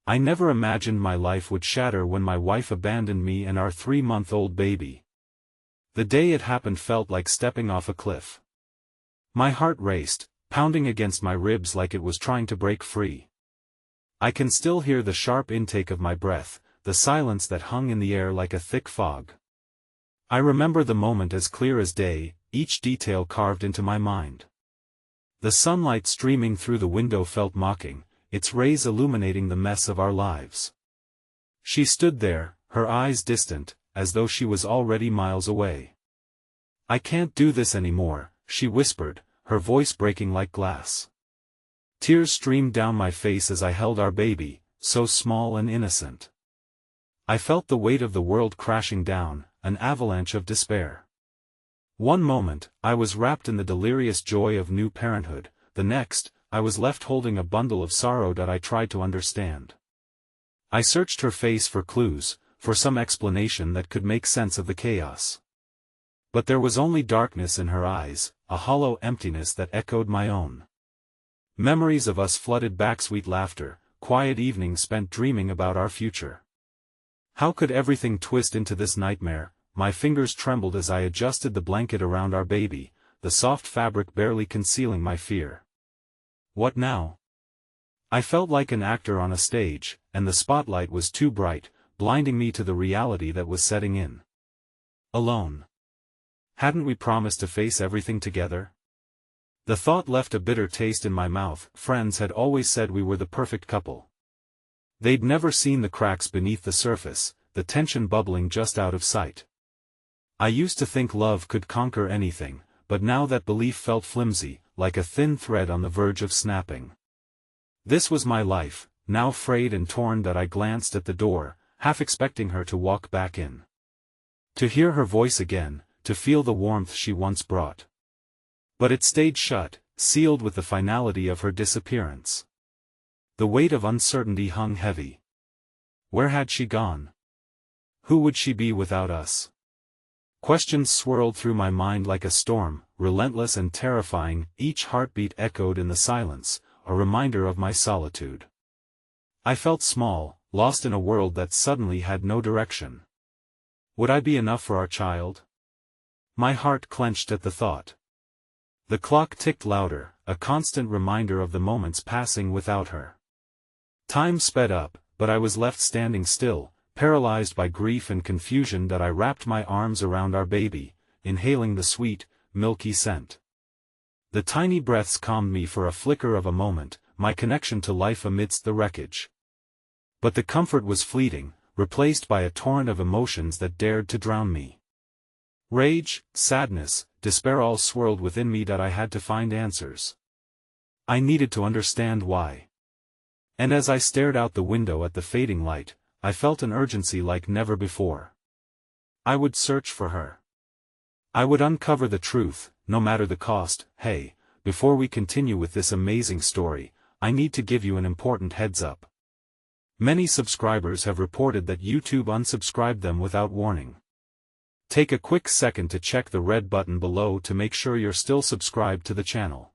I never imagined my life would shatter when my wife abandoned me and our 3-month-old baby. The day it happened felt like stepping off a cliff. My heart raced, pounding against my ribs like it was trying to break free. I can still hear the sharp intake of my breath, the silence that hung in the air like a thick fog. I remember the moment as clear as day, each detail carved into my mind. The sunlight streaming through the window felt mocking, its rays illuminating the mess of our lives. She stood there, her eyes distant, as though she was already miles away. "I can't do this anymore," she whispered, her voice breaking like glass. Tears streamed down my face as I held our baby, so small and innocent. I felt the weight of the world crashing down, an avalanche of despair. One moment, I was wrapped in the delirious joy of new parenthood, the next, I was left holding a bundle of sorrow that I tried to understand. I searched her face for clues, for some explanation that could make sense of the chaos. But there was only darkness in her eyes, a hollow emptiness that echoed my own. Memories of us flooded back, sweet laughter, quiet evenings spent dreaming about our future. How could everything twist into this nightmare? My fingers trembled as I adjusted the blanket around our baby, the soft fabric barely concealing my fear. What now? I felt like an actor on a stage, and the spotlight was too bright, blinding me to the reality that was setting in. Alone. Hadn't we promised to face everything together? The thought left a bitter taste in my mouth. Friends had always said we were the perfect couple. They'd never seen the cracks beneath the surface, the tension bubbling just out of sight. I used to think love could conquer anything, but now that belief felt flimsy, like a thin thread on the verge of snapping. This was my life, now frayed and torn that I glanced at the door, half expecting her to walk back in. To hear her voice again, to feel the warmth she once brought. But it stayed shut, sealed with the finality of her disappearance. The weight of uncertainty hung heavy. Where had she gone? Who would she be without us? Questions swirled through my mind like a storm, relentless and terrifying, each heartbeat echoed in the silence, a reminder of my solitude. I felt small, lost in a world that suddenly had no direction. Would I be enough for our child? My heart clenched at the thought. The clock ticked louder, a constant reminder of the moments passing without her. Time sped up, but I was left standing still, paralyzed by grief and confusion that I wrapped my arms around our baby, inhaling the sweet, milky scent. The tiny breaths calmed me for a flicker of a moment, my connection to life amidst the wreckage. But the comfort was fleeting, replaced by a torrent of emotions that dared to drown me. Rage, sadness, despair all swirled within me that I had to find answers. I needed to understand why. And as I stared out the window at the fading light, I felt an urgency like never before. I would search for her. I would uncover the truth, no matter the cost. Hey, before we continue with this amazing story, I need to give you an important heads up. Many subscribers have reported that YouTube unsubscribed them without warning. Take a quick second to check the red button below to make sure you're still subscribed to the channel.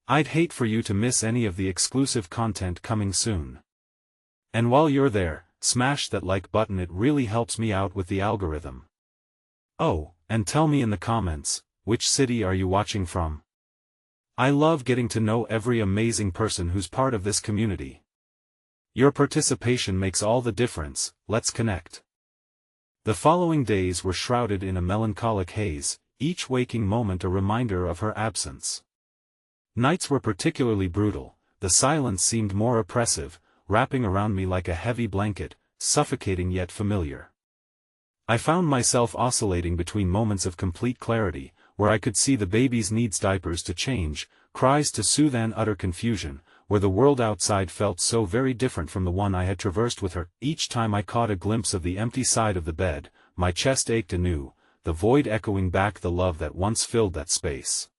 I'd hate for you to miss any of the exclusive content coming soon. And while you're there, smash that like button, it really helps me out with the algorithm. Oh, and tell me in the comments, which city are you watching from? I love getting to know every amazing person who's part of this community. Your participation makes all the difference. Let's connect. The following days were shrouded in a melancholic haze, each waking moment a reminder of her absence. Nights were particularly brutal, the silence seemed more oppressive, wrapping around me like a heavy blanket, suffocating yet familiar. I found myself oscillating between moments of complete clarity, where I could see the baby's needs, diapers to change, cries to soothe, and utter confusion, where the world outside felt so very different from the one I had traversed with her. Each time I caught a glimpse of the empty side of the bed, my chest ached anew, the void echoing back the love that once filled that space.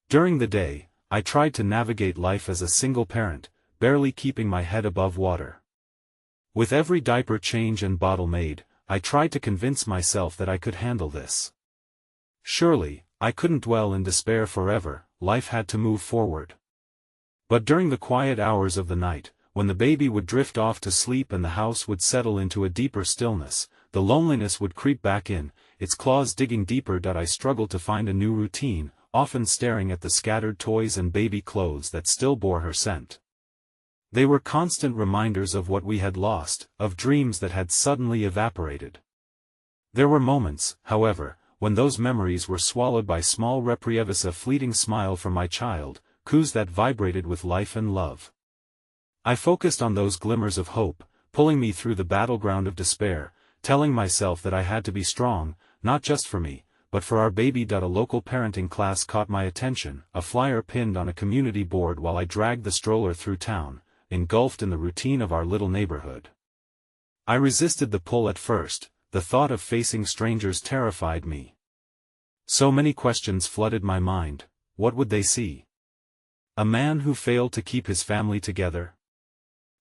During the day, I tried to navigate life as a single parent, barely keeping my head above water. With every diaper change and bottle made, I tried to convince myself that I could handle this. Surely, I couldn't dwell in despair forever, life had to move forward. But during the quiet hours of the night, when the baby would drift off to sleep and the house would settle into a deeper stillness, the loneliness would creep back in, its claws digging deeper. I struggled to find a new routine, often staring at the scattered toys and baby clothes that still bore her scent. They were constant reminders of what we had lost, of dreams that had suddenly evaporated. There were moments, however, when those memories were swallowed by small reprieves, a fleeting smile from my child, coos that vibrated with life and love. I focused on those glimmers of hope, pulling me through the battleground of despair, telling myself that I had to be strong, not just for me, but for our baby. A local parenting class caught my attention, a flyer pinned on a community board while I dragged the stroller through town, engulfed in the routine of our little neighborhood. I resisted the pull at first. The thought of facing strangers terrified me. So many questions flooded my mind. What would they see? A man who failed to keep his family together?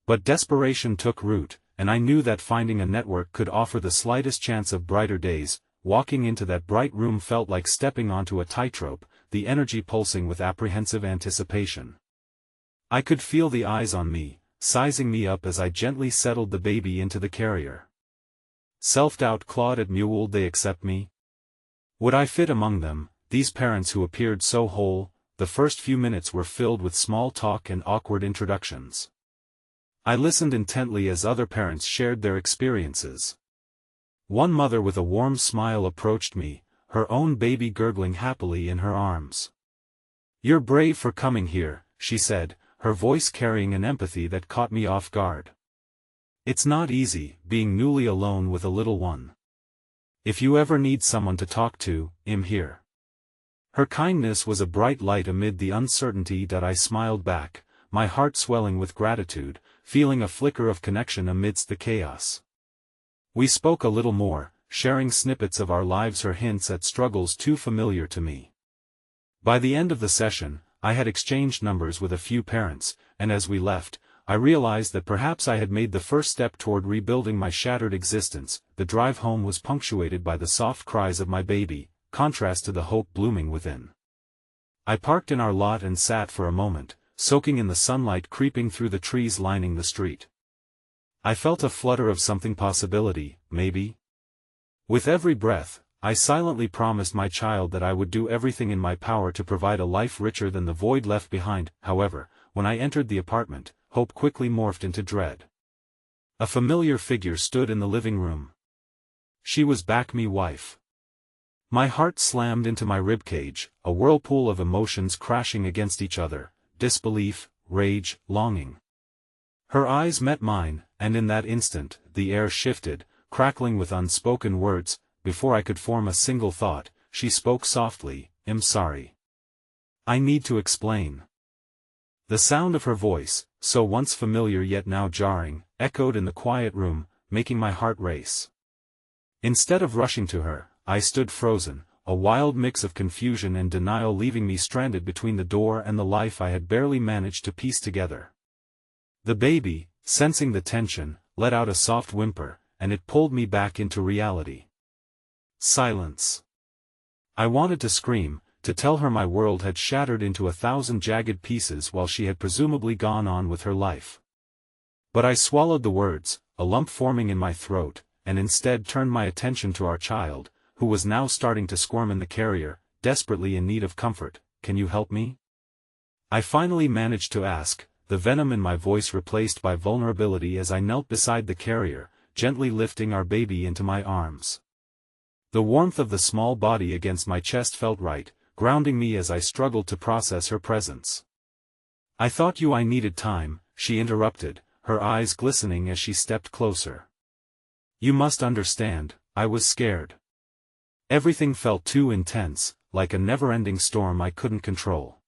But desperation took root, and I knew that finding a network could offer the slightest chance of brighter days. Walking into that bright room felt like stepping onto a tightrope, the energy pulsing with apprehensive anticipation. I could feel the eyes on me, sizing me up as I gently settled the baby into the carrier. Self-doubt clawed at me. Would they accept me? Would I fit among them, these parents who appeared so whole? The first few minutes were filled with small talk and awkward introductions. I listened intently as other parents shared their experiences. One mother with a warm smile approached me, her own baby gurgling happily in her arms. "You're brave for coming here," she said, her voice carrying an empathy that caught me off guard. "It's not easy, being newly alone with a little one. If you ever need someone to talk to, I'm here." Her kindness was a bright light amid the uncertainty. I smiled back, my heart swelling with gratitude, feeling a flicker of connection amidst the chaos. We spoke a little more, sharing snippets of our lives, her hints at struggles too familiar to me. By the end of the session, I had exchanged numbers with a few parents, and as we left, I realized that perhaps I had made the first step toward rebuilding my shattered existence. The drive home was punctuated by the soft cries of my baby, contrast to the hope blooming within. I parked in our lot and sat for a moment, soaking in the sunlight creeping through the trees lining the street. I felt a flutter of something, possibility, maybe. With every breath, I silently promised my child that I would do everything in my power to provide a life richer than the void left behind. However, when I entered the apartment, hope quickly morphed into dread. A familiar figure stood in the living room. She was back, me wife. My heart slammed into my ribcage, a whirlpool of emotions crashing against each other, disbelief, rage, longing. Her eyes met mine, and in that instant, the air shifted, crackling with unspoken words. Before I could form a single thought, she spoke softly, "I'm sorry. I need to explain." The sound of her voice, so once familiar yet now jarring, echoed in the quiet room, making my heart race. Instead of rushing to her, I stood frozen, a wild mix of confusion and denial leaving me stranded between the door and the life I had barely managed to piece together. The baby, sensing the tension, let out a soft whimper, and it pulled me back into reality. Silence. I wanted to scream, to tell her my world had shattered into 1,000 jagged pieces while she had presumably gone on with her life. But I swallowed the words, a lump forming in my throat, and instead turned my attention to our child, who was now starting to squirm in the carrier, desperately in need of comfort. "Can you help me?" I finally managed to ask, the venom in my voice replaced by vulnerability as I knelt beside the carrier, gently lifting our baby into my arms. The warmth of the small body against my chest felt right, grounding me as I struggled to process her presence. "I thought I needed time," she interrupted, her eyes glistening as she stepped closer. "You must understand, I was scared. Everything felt too intense, like a never-ending storm I couldn't control."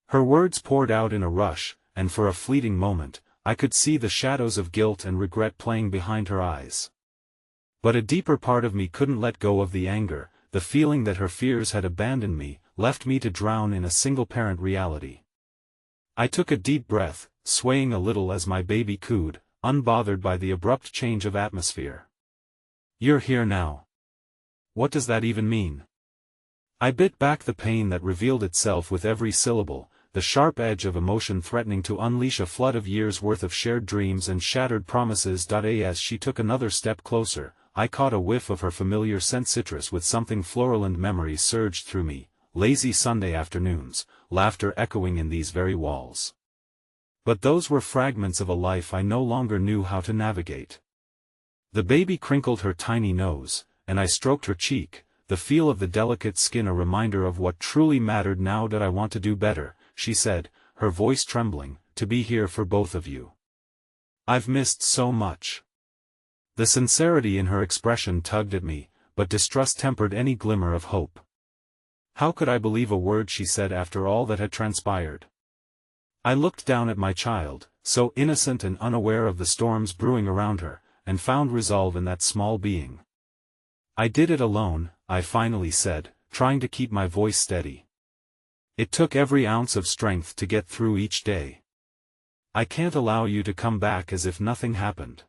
Her words poured out in a rush, and for a fleeting moment, I could see the shadows of guilt and regret playing behind her eyes. But a deeper part of me couldn't let go of the anger, the feeling that her fears had abandoned me, left me to drown in a single-parent reality. I took a deep breath, swaying a little as my baby cooed, unbothered by the abrupt change of atmosphere. "You're here now. What does that even mean?" I bit back the pain that revealed itself with every syllable, the sharp edge of emotion threatening to unleash a flood of years' worth of shared dreams and shattered promises. As she took another step closer, I caught a whiff of her familiar scent. Citrus with something floral, and memories surged through me, lazy Sunday afternoons, laughter echoing in these very walls. But those were fragments of a life I no longer knew how to navigate. The baby crinkled her tiny nose, and I stroked her cheek, the feel of the delicate skin a reminder of what truly mattered. Now that I want to do better, she said, her voice trembling, to be here for both of you. I've missed so much. The sincerity in her expression tugged at me, but distrust tempered any glimmer of hope. How could I believe a word she said after all that had transpired? I looked down at my child, so innocent and unaware of the storms brewing around her, and found resolve in that small being. I did it alone, I finally said, trying to keep my voice steady. It took every ounce of strength to get through each day. I can't allow you to come back as if nothing happened.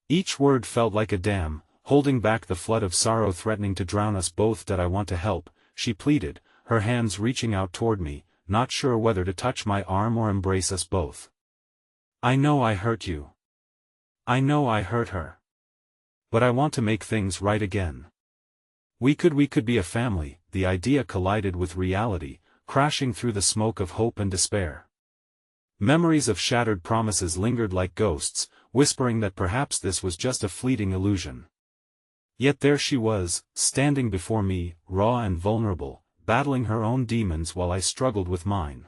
Each word felt like a dam, holding back the flood of sorrow threatening to drown us both. That I want to help, she pleaded, her hands reaching out toward me, not sure whether to touch my arm or embrace us both. I know I hurt you. I know I hurt her. But I want to make things right again. We could be a family. The idea collided with reality, crashing through the smoke of hope and despair. Memories of shattered promises lingered like ghosts, whispering that perhaps this was just a fleeting illusion. Yet there she was, standing before me, raw and vulnerable, battling her own demons while I struggled with mine.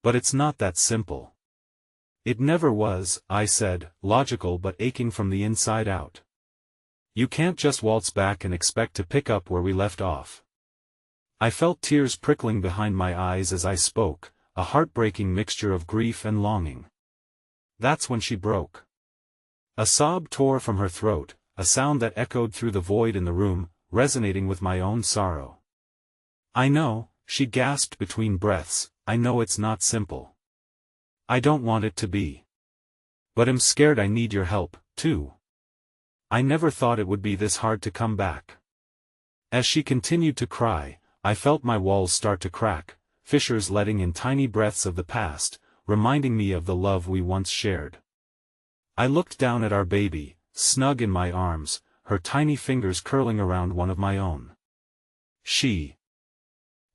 But it's not that simple. It never was, I said, logical but aching from the inside out. You can't just waltz back and expect to pick up where we left off. I felt tears prickling behind my eyes as I spoke, a heartbreaking mixture of grief and longing. That's when she broke. A sob tore from her throat, a sound that echoed through the void in the room, resonating with my own sorrow. I know, she gasped between breaths, I know it's not simple. I don't want it to be. But I'm scared. I need your help, too. I never thought it would be this hard to come back. As she continued to cry, I felt my walls start to crack, fissures letting in tiny breaths of the past, reminding me of the love we once shared. I looked down at our baby, snug in my arms, her tiny fingers curling around one of my own. She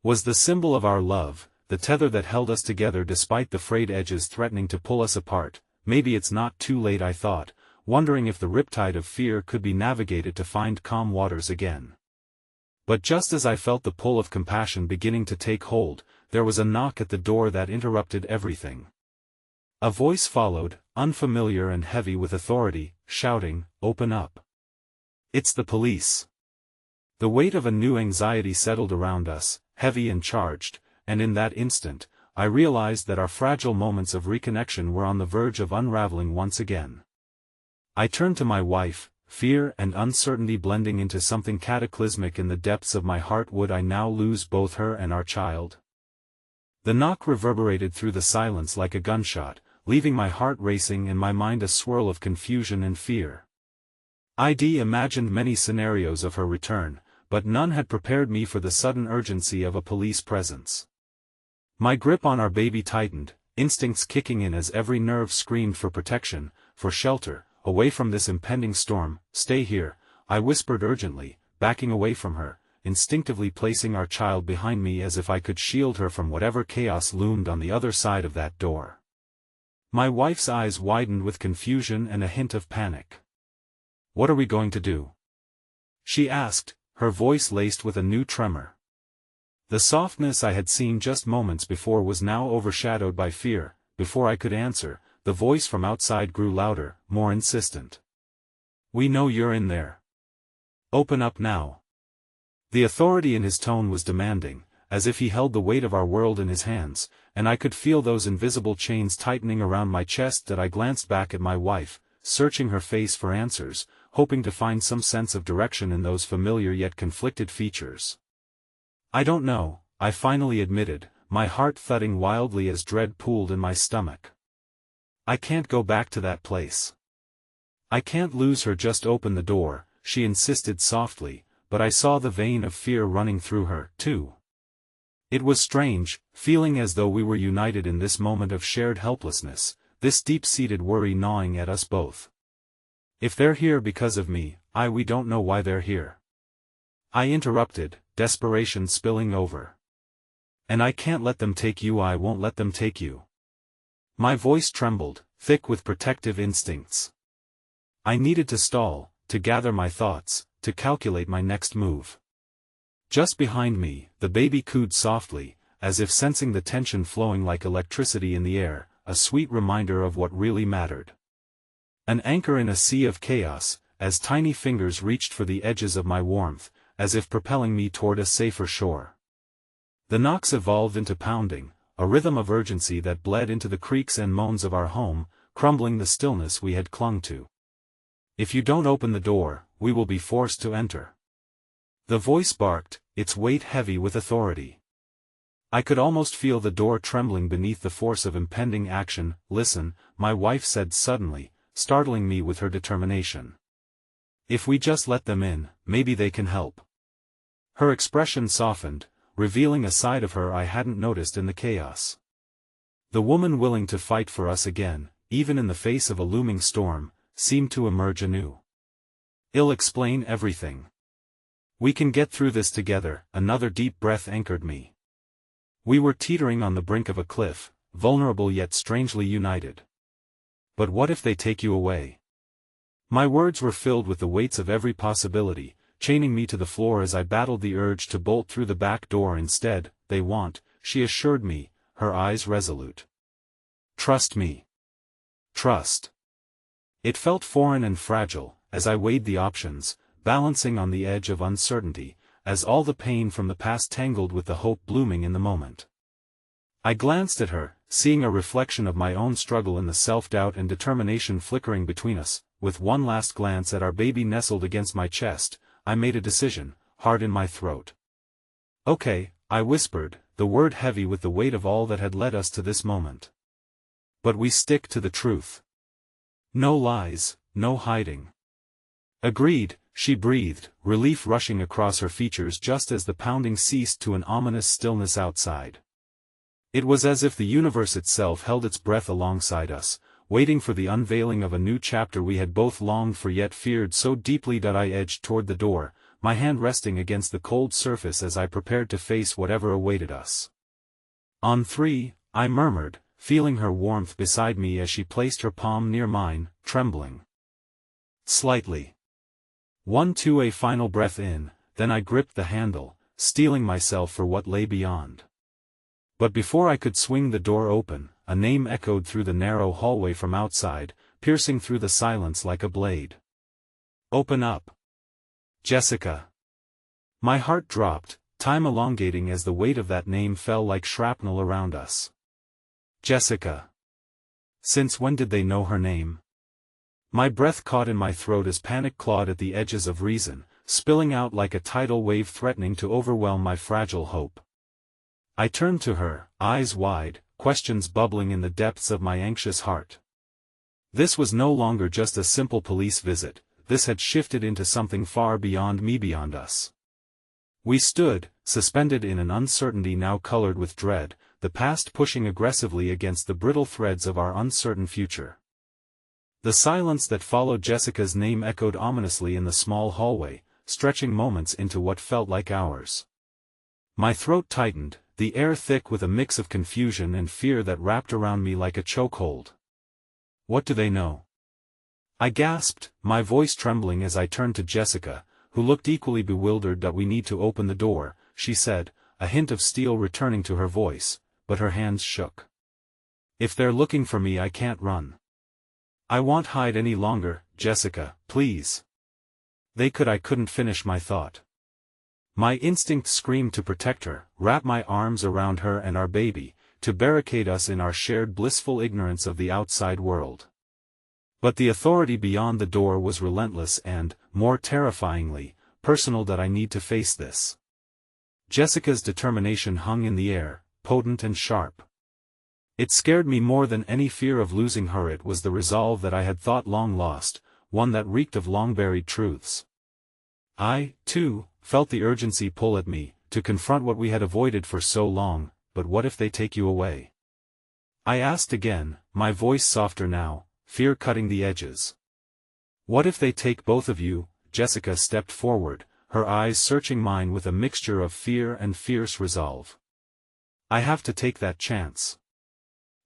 was the symbol of our love, the tether that held us together despite the frayed edges threatening to pull us apart. Maybe it's not too late, I thought, wondering if the riptide of fear could be navigated to find calm waters again. But just as I felt the pull of compassion beginning to take hold, there was a knock at the door that interrupted everything. A voice followed, unfamiliar and heavy with authority, shouting, "Open up. It's the police." The weight of a new anxiety settled around us, heavy and charged, and in that instant, I realized that our fragile moments of reconnection were on the verge of unraveling once again. I turned to my wife, fear and uncertainty blending into something cataclysmic in the depths of my heart. Would I now lose both her and our child? The knock reverberated through the silence like a gunshot, leaving my heart racing and my mind a swirl of confusion and fear. I'd imagined many scenarios of her return, but none had prepared me for the sudden urgency of a police presence. My grip on our baby tightened, instincts kicking in as every nerve screamed for protection, for shelter, away from this impending storm. "Stay here," I whispered urgently, backing away from her, instinctively placing our child behind me as if I could shield her from whatever chaos loomed on the other side of that door. My wife's eyes widened with confusion and a hint of panic. "What are we going to do?" she asked, her voice laced with a new tremor. The softness I had seen just moments before was now overshadowed by fear. Before I could answer, the voice from outside grew louder, more insistent. "We know you're in there. Open up now." The authority in his tone was demanding, as if he held the weight of our world in his hands, and I could feel those invisible chains tightening around my chest. That I glanced back at my wife, searching her face for answers, hoping to find some sense of direction in those familiar yet conflicted features. "I don't know," I finally admitted, my heart thudding wildly as dread pooled in my stomach. "I can't go back to that place. I can't lose her." "Just open the door," she insisted softly, but I saw the vein of fear running through her, too. It was strange, feeling as though we were united in this moment of shared helplessness, this deep-seated worry gnawing at us both. If they're here because of me, we don't know why they're here. I interrupted, desperation spilling over. And I can't let them take you, I won't let them take you. My voice trembled, thick with protective instincts. I needed to stall, to gather my thoughts, to calculate my next move. Just behind me, the baby cooed softly, as if sensing the tension flowing like electricity in the air, a sweet reminder of what really mattered. An anchor in a sea of chaos, as tiny fingers reached for the edges of my warmth, as if propelling me toward a safer shore. The knocks evolved into pounding, a rhythm of urgency that bled into the creaks and moans of our home, crumbling the stillness we had clung to. If you don't open the door, we will be forced to enter. The voice barked, its weight heavy with authority. I could almost feel the door trembling beneath the force of impending action. Listen, my wife said suddenly, startling me with her determination. If we just let them in, maybe they can help. Her expression softened, revealing a side of her I hadn't noticed in the chaos. The woman willing to fight for us again, even in the face of a looming storm, seemed to emerge anew. I'll explain everything. We can get through this together. Another deep breath anchored me. We were teetering on the brink of a cliff, vulnerable yet strangely united. But what if they take you away? My words were filled with the weights of every possibility, chaining me to the floor as I battled the urge to bolt through the back door instead. They won't, she assured me, her eyes resolute. Trust me. Trust. It felt foreign and fragile, as I weighed the options, balancing on the edge of uncertainty, as all the pain from the past tangled with the hope blooming in the moment. I glanced at her, seeing a reflection of my own struggle in the self-doubt and determination flickering between us. With one last glance at our baby nestled against my chest, I made a decision, hard in my throat. Okay, I whispered, the word heavy with the weight of all that had led us to this moment. But we stick to the truth. No lies, no hiding. Agreed, she breathed, relief rushing across her features just as the pounding ceased to an ominous stillness outside. It was as if the universe itself held its breath alongside us, waiting for the unveiling of a new chapter we had both longed for yet feared so deeply that I edged toward the door, my hand resting against the cold surface as I prepared to face whatever awaited us. On 3, I murmured, feeling her warmth beside me as she placed her palm near mine, trembling slightly. 1, 2, a final breath in, then I gripped the handle, steeling myself for what lay beyond. But before I could swing the door open, a name echoed through the narrow hallway from outside, piercing through the silence like a blade. Open up. Jessica. My heart dropped, time elongating as the weight of that name fell like shrapnel around us. Jessica. Since when did they know her name? My breath caught in my throat as panic clawed at the edges of reason, spilling out like a tidal wave threatening to overwhelm my fragile hope. I turned to her, eyes wide, questions bubbling in the depths of my anxious heart. This was no longer just a simple police visit, this had shifted into something far beyond me, beyond us. We stood, suspended in an uncertainty now colored with dread, the past pushing aggressively against the brittle threads of our uncertain future. The silence that followed Jessica's name echoed ominously in the small hallway, stretching moments into what felt like hours. My throat tightened, the air thick with a mix of confusion and fear that wrapped around me like a chokehold. What do they know? I gasped, my voice trembling as I turned to Jessica, who looked equally bewildered. That we need to open the door, she said, a hint of steel returning to her voice, but her hands shook. If they're looking for me, I can't run. I won't hide any longer, Jessica, please. They could. I couldn't finish my thought. My instinct screamed to protect her, wrap my arms around her and our baby, to barricade us in our shared blissful ignorance of the outside world. But the authority beyond the door was relentless and, more terrifyingly, personal. That I need to face this. Jessica's determination hung in the air, potent and sharp. It scared me more than any fear of losing her. It was the resolve that I had thought long lost, one that reeked of long-buried truths. I, too, felt the urgency pull at me, to confront what we had avoided for so long, but what if they take you away? I asked again, my voice softer now, fear cutting the edges. What if they take both of you? Jessica stepped forward, her eyes searching mine with a mixture of fear and fierce resolve. I have to take that chance.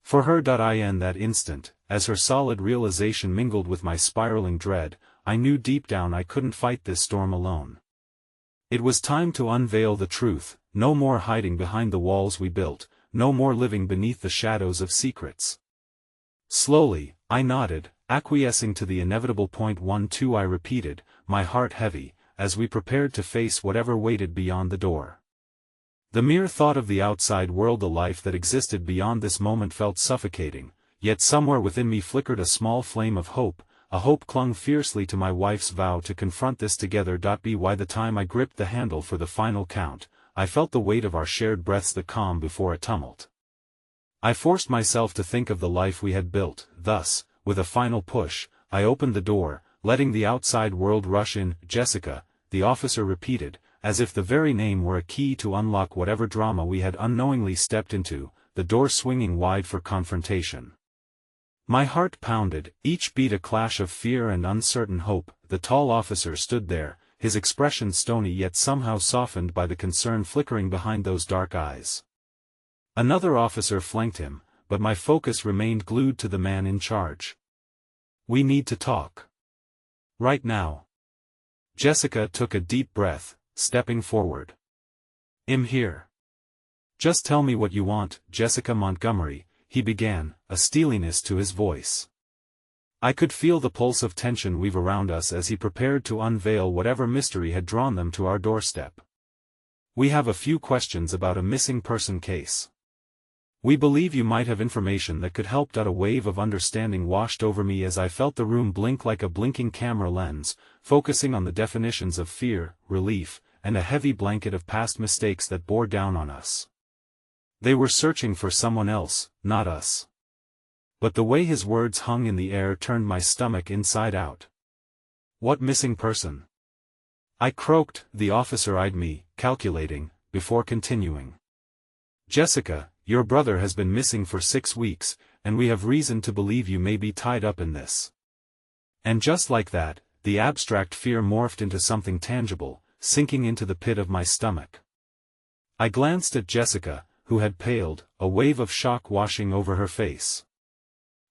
For her. In that instant, as her solid realization mingled with my spiraling dread, I knew deep down I couldn't fight this storm alone. It was time to unveil the truth, no more hiding behind the walls we built, no more living beneath the shadows of secrets. Slowly, I nodded, acquiescing to the inevitable. 1-2 I repeated, my heart heavy, as we prepared to face whatever waited beyond the door. The mere thought of the outside world, the life that existed beyond this moment, felt suffocating, yet somewhere within me flickered a small flame of hope, a hope clung fiercely to my wife's vow to confront this together. By the time I gripped the handle for the final count, I felt the weight of our shared breaths, the calm before a tumult. I forced myself to think of the life we had built, thus, with a final push, I opened the door, letting the outside world rush in. Jessica, the officer repeated, as if the very name were a key to unlock whatever drama we had unknowingly stepped into, the door swinging wide for confrontation. My heart pounded, each beat a clash of fear and uncertain hope. The tall officer stood there, his expression stony yet somehow softened by the concern flickering behind those dark eyes. Another officer flanked him, but my focus remained glued to the man in charge. We need to talk. Right now. Jessica took a deep breath, stepping forward. I'm here. Just tell me what you want, Jessica Montgomery, he began, a steeliness to his voice. I could feel the pulse of tension weave around us as he prepared to unveil whatever mystery had drawn them to our doorstep. We have a few questions about a missing person case. We believe you might have information that could help. A wave of understanding washed over me as I felt the room blink like a blinking camera lens, focusing on the definitions of fear, relief, and a heavy blanket of past mistakes that bore down on us. They were searching for someone else, not us. But the way his words hung in the air turned my stomach inside out. What missing person? I croaked. The officer eyed me, calculating, before continuing. Jessica, your brother has been missing for 6 weeks, and we have reason to believe you may be tied up in this. And just like that, the abstract fear morphed into something tangible, sinking into the pit of my stomach. I glanced at Jessica, who had paled, a wave of shock washing over her face.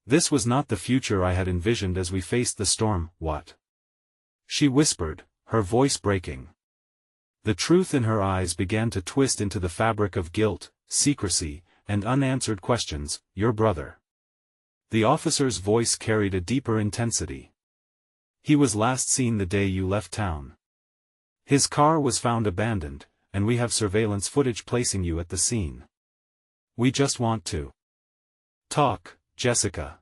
This was not the future I had envisioned as we faced the storm. What? She whispered, her voice breaking. The truth in her eyes began to twist into the fabric of guilt, secrecy, and unanswered questions. Your brother. The officer's voice carried a deeper intensity. He was last seen the day you left town. His car was found abandoned, and we have surveillance footage placing you at the scene. We just want to talk, Jessica.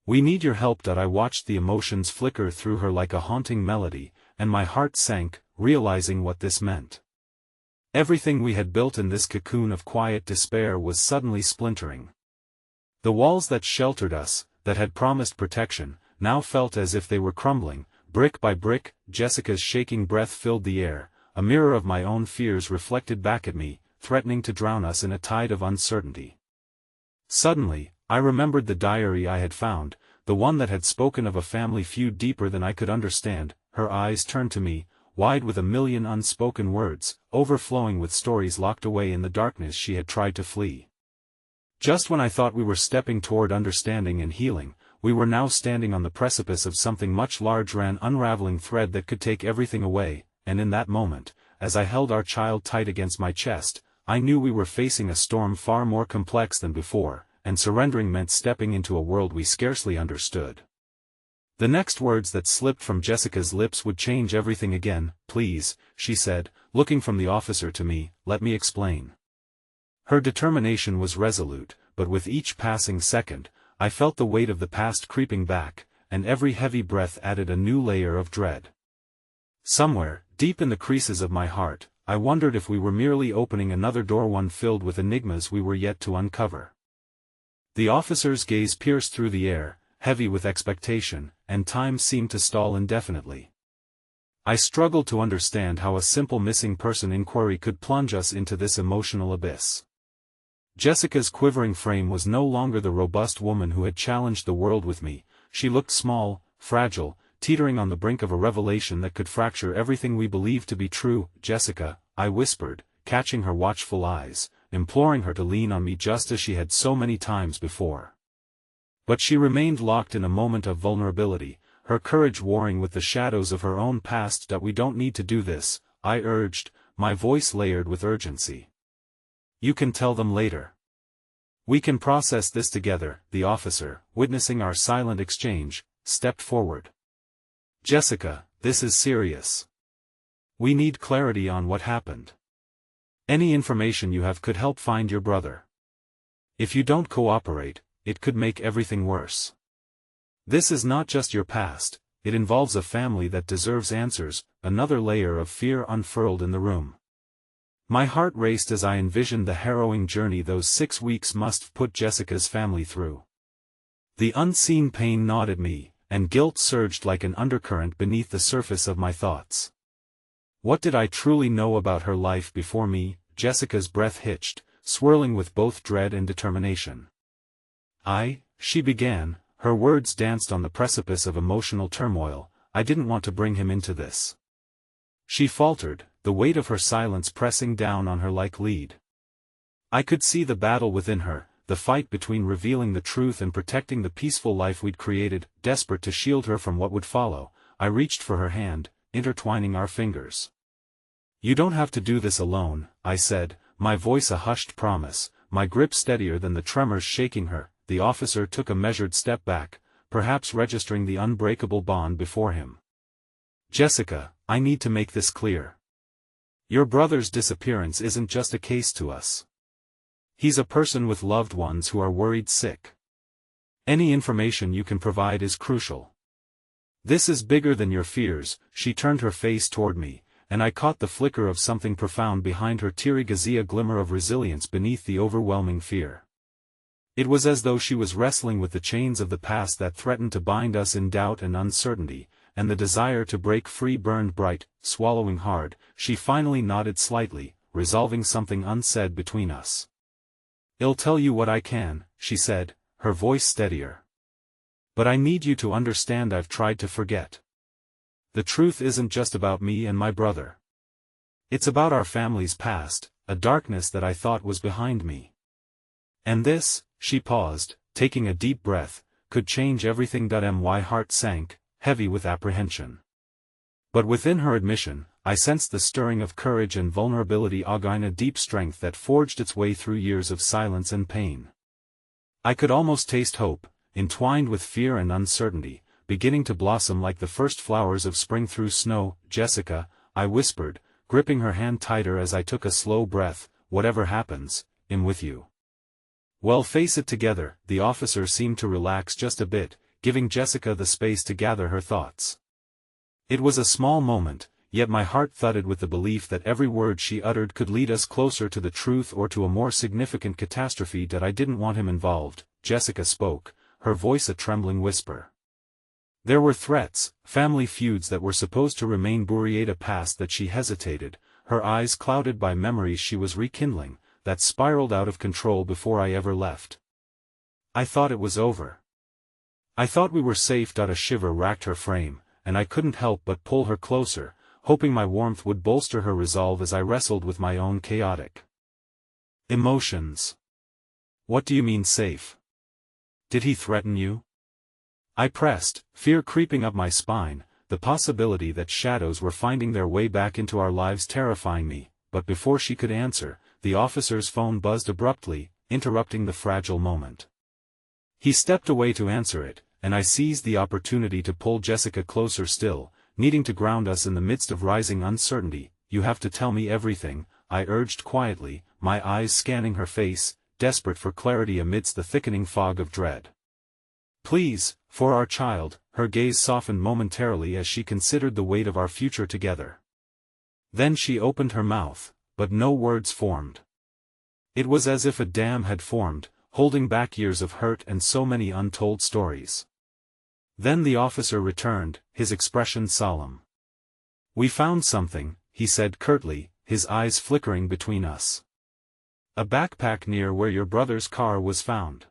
We need your help. I watched the emotions flicker through her like a haunting melody, and my heart sank, realizing what this meant. Everything we had built in this cocoon of quiet despair was suddenly splintering. The walls that sheltered us, that had promised protection, now felt as if they were crumbling, brick by brick. Jessica's shaking breath filled the air, a mirror of my own fears reflected back at me, threatening to drown us in a tide of uncertainty. Suddenly, I remembered the diary I had found, the one that had spoken of a family feud deeper than I could understand. Her eyes turned to me, wide with a million unspoken words, overflowing with stories locked away in the darkness she had tried to flee. Just when I thought we were stepping toward understanding and healing, we were now standing on the precipice of something much larger, an unraveling thread that could take everything away. And in that moment, as I held our child tight against my chest, I knew we were facing a storm far more complex than before, and surrendering meant stepping into a world we scarcely understood. The next words that slipped from Jessica's lips would change everything again. Please, she said, looking from the officer to me, let me explain. Her determination was resolute, but with each passing second, I felt the weight of the past creeping back, and every heavy breath added a new layer of dread. Somewhere, deep in the creases of my heart, I wondered if we were merely opening another door, one filled with enigmas we were yet to uncover. The officer's gaze pierced through the air, heavy with expectation, and time seemed to stall indefinitely. I struggled to understand how a simple missing person inquiry could plunge us into this emotional abyss. Jessica's quivering frame was no longer the robust woman who had challenged the world with me. She looked small, fragile, teetering on the brink of a revelation that could fracture everything we believed to be true. "Jessica," I whispered, catching her watchful eyes, imploring her to lean on me just as she had so many times before. But she remained locked in a moment of vulnerability, her courage warring with the shadows of her own past. "That we don't need to do this," I urged, my voice layered with urgency. "You can tell them later. We can process this together." The officer, witnessing our silent exchange, stepped forward. "Jessica, this is serious. We need clarity on what happened. Any information you have could help find your brother. If you don't cooperate, it could make everything worse. This is not just your past, it involves a family that deserves answers." Another layer of fear unfurled in the room. My heart raced as I envisioned the harrowing journey those 6 weeks must put Jessica's family through. The unseen pain gnawed at me, and guilt surged like an undercurrent beneath the surface of my thoughts. What did I truly know about her life before me? Jessica's breath hitched, swirling with both dread and determination. She began, her words danced on the precipice of emotional turmoil. "I didn't want to bring him into this." She faltered, the weight of her silence pressing down on her like lead. I could see the battle within her, the fight between revealing the truth and protecting the peaceful life we'd created. Desperate to shield her from what would follow, I reached for her hand, intertwining our fingers. "You don't have to do this alone," I said, my voice a hushed promise, my grip steadier than the tremors shaking her. The officer took a measured step back, perhaps registering the unbreakable bond before him. "Jessica, I need to make this clear. Your brother's disappearance isn't just a case to us. He's a person with loved ones who are worried sick. Any information you can provide is crucial. This is bigger than your fears." She turned her face toward me, and I caught the flicker of something profound behind her teary gaze, a glimmer of resilience beneath the overwhelming fear. It was as though she was wrestling with the chains of the past that threatened to bind us in doubt and uncertainty, and the desire to break free burned bright. Swallowing hard, she finally nodded slightly, resolving something unsaid between us. "I'll tell you what I can," she said, her voice steadier. "But I need you to understand I've tried to forget. The truth isn't just about me and my brother. It's about our family's past, a darkness that I thought was behind me. And this," she paused, taking a deep breath, "could change everything." My heart sank, heavy with apprehension. But within her admission, I sensed the stirring of courage and vulnerability, a deep strength that forged its way through years of silence and pain. I could almost taste hope, entwined with fear and uncertainty, beginning to blossom like the first flowers of spring through snow. "Jessica," I whispered, gripping her hand tighter as I took a slow breath, "whatever happens, I'm with you. We'll face it together." The officer seemed to relax just a bit, giving Jessica the space to gather her thoughts. It was a small moment, yet my heart thudded with the belief that every word she uttered could lead us closer to the truth or to a more significant catastrophe. "That I didn't want him involved," Jessica spoke, her voice a trembling whisper. There were threats, family feuds that were supposed to remain buried, a past that she hesitated, her eyes clouded by memories she was rekindling, that spiraled out of control before I ever left. "I thought it was over. I thought we were safe." A shiver racked her frame, and I couldn't help but pull her closer, hoping my warmth would bolster her resolve as I wrestled with my own chaotic emotions. "What do you mean safe? Did he threaten you?" I pressed, fear creeping up my spine, the possibility that shadows were finding their way back into our lives terrifying me. But before she could answer, the officer's phone buzzed abruptly, interrupting the fragile moment. He stepped away to answer it, and I seized the opportunity to pull Jessica closer still, needing to ground us in the midst of rising uncertainty. "You have to tell me everything," I urged quietly, my eyes scanning her face, desperate for clarity amidst the thickening fog of dread. "Please, for our child." Her gaze softened momentarily as she considered the weight of our future together. Then she opened her mouth, but no words formed. It was as if a dam had formed, holding back years of hurt and so many untold stories. Then the officer returned, his expression solemn. "We found something," he said curtly, his eyes flickering between us. "A backpack near where your brother's car was found.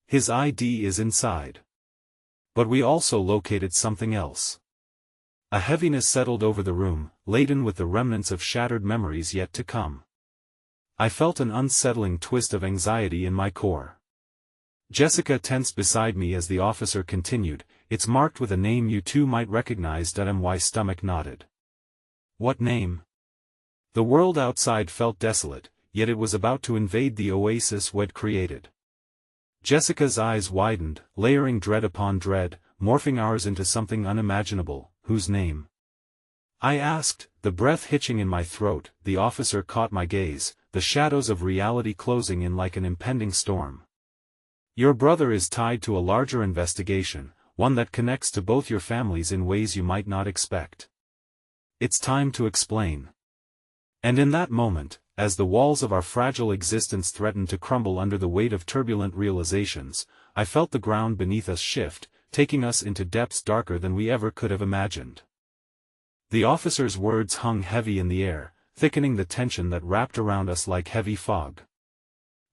His ID is inside. But we also located something else." A heaviness settled over the room, laden with the remnants of shattered memories yet to come. I felt an unsettling twist of anxiety in my core. Jessica tensed beside me as the officer continued, "It's marked with a name you two might recognize." My stomach nodded. "What name?" The world outside felt desolate, yet it was about to invade the oasis we'd created. Jessica's eyes widened, layering dread upon dread, morphing ours into something unimaginable. "Whose name?" I asked, the breath hitching in my throat. The officer caught my gaze, the shadows of reality closing in like an impending storm. "Your brother is tied to a larger investigation, one that connects to both your families in ways you might not expect. It's time to explain." And in that moment, as the walls of our fragile existence threatened to crumble under the weight of turbulent realizations, I felt the ground beneath us shift, taking us into depths darker than we ever could have imagined. The officer's words hung heavy in the air, thickening the tension that wrapped around us like heavy fog.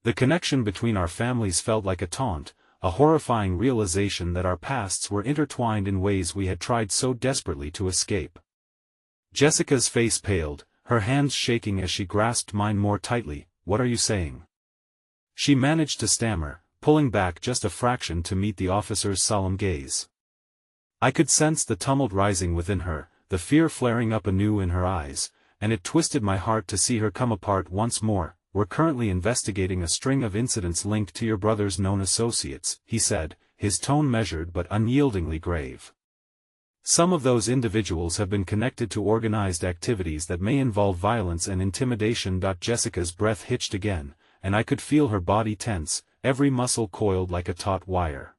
The connection between our families felt like a taunt, a horrifying realization that our pasts were intertwined in ways we had tried so desperately to escape. Jessica's face paled, her hands shaking as she grasped mine more tightly. "What are you saying?" she managed to stammer, pulling back just a fraction to meet the officer's solemn gaze. I could sense the tumult rising within her, the fear flaring up anew in her eyes, and it twisted my heart to see her come apart once more. "We're currently investigating a string of incidents linked to your brother's known associates," he said, his tone measured but unyieldingly grave. "Some of those individuals have been connected to organized activities that may involve violence and intimidation." Jessica's breath hitched again, and I could feel her body tense, every muscle coiled like a taut wire.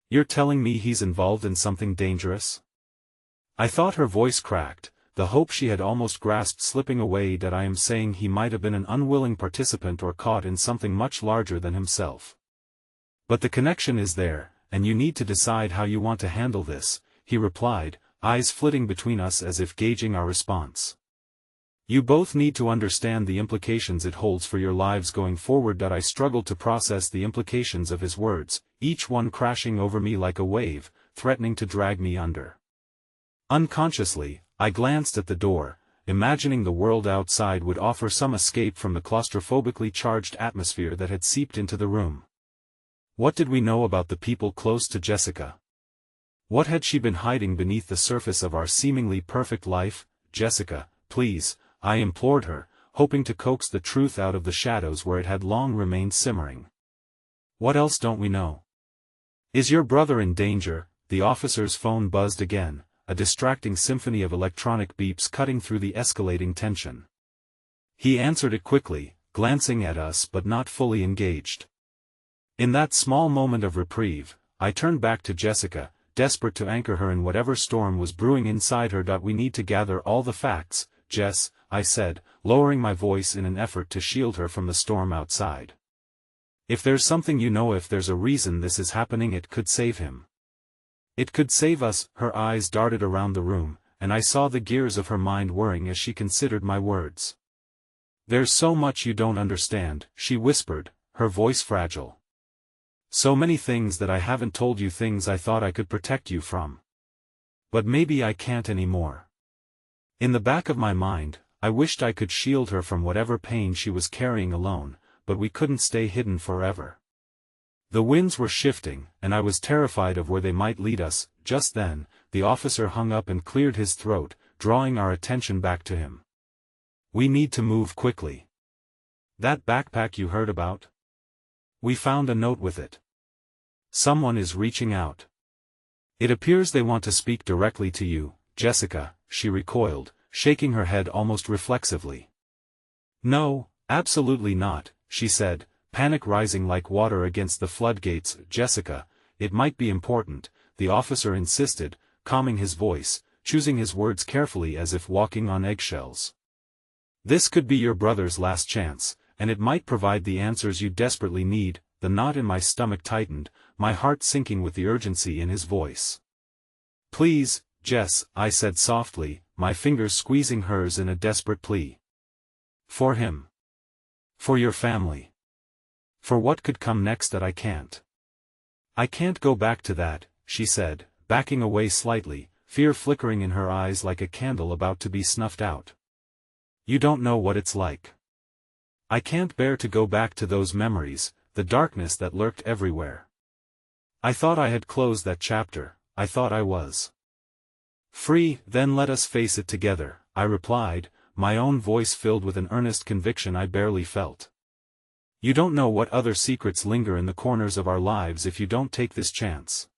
"You're telling me he's involved in something dangerous?" I thought her voice cracked, the hope she had almost grasped slipping away. "I am saying he might have been an unwilling participant or caught in something much larger than himself. But the connection is there, and you need to decide how you want to handle this," he replied, eyes flitting between us as if gauging our response. "You both need to understand the implications it holds for your lives going forward." I struggled to process the implications of his words, each one crashing over me like a wave, threatening to drag me under. Unconsciously, I glanced at the door, imagining the world outside would offer some escape from the claustrophobically charged atmosphere that had seeped into the room. What did we know about the people close to Jessica? What had she been hiding beneath the surface of our seemingly perfect life? "Jessica, please," I implored her, hoping to coax the truth out of the shadows where it had long remained simmering. "What else don't we know? Is your brother in danger?" The officer's phone buzzed again, a distracting symphony of electronic beeps cutting through the escalating tension. He answered it quickly, glancing at us but not fully engaged. In that small moment of reprieve, I turned back to Jessica, desperate to anchor her in whatever storm was brewing inside her. "We need to gather all the facts, Jess," I said, lowering my voice in an effort to shield her from the storm outside. "If there's something you know, if there's a reason this is happening, it could save him. It could save us." Her eyes darted around the room, and I saw the gears of her mind whirring as she considered my words. "There's so much you don't understand," she whispered, her voice fragile. "So many things that I haven't told you, things I thought I could protect you from. But maybe I can't anymore." In the back of my mind, I wished I could shield her from whatever pain she was carrying alone, but we couldn't stay hidden forever. The winds were shifting, and I was terrified of where they might lead us. Just then, the officer hung up and cleared his throat, drawing our attention back to him. "We need to move quickly. That backpack you heard about? We found a note with it. Someone is reaching out. It appears they want to speak directly to you, Jessica." She recoiled, shaking her head almost reflexively. "No, absolutely not," she said, panic rising like water against the floodgates. "Jessica, it might be important," the officer insisted, calming his voice, choosing his words carefully as if walking on eggshells. "This could be your brother's last chance, and it might provide the answers you desperately need." The knot in my stomach tightened, my heart sinking with the urgency in his voice. "Please, Jess, I said softly, my fingers squeezing hers in a desperate plea. For him. For your family. For what could come next that I can't. I can't go back to that, she said, backing away slightly, fear flickering in her eyes like a candle about to be snuffed out. You don't know what it's like. I can't bear to go back to those memories, the darkness that lurked everywhere. I thought I had closed that chapter, I thought I was free. Then let us face it together, I replied, my own voice filled with an earnest conviction I barely felt. You don't know what other secrets linger in the corners of our lives if you don't take this chance.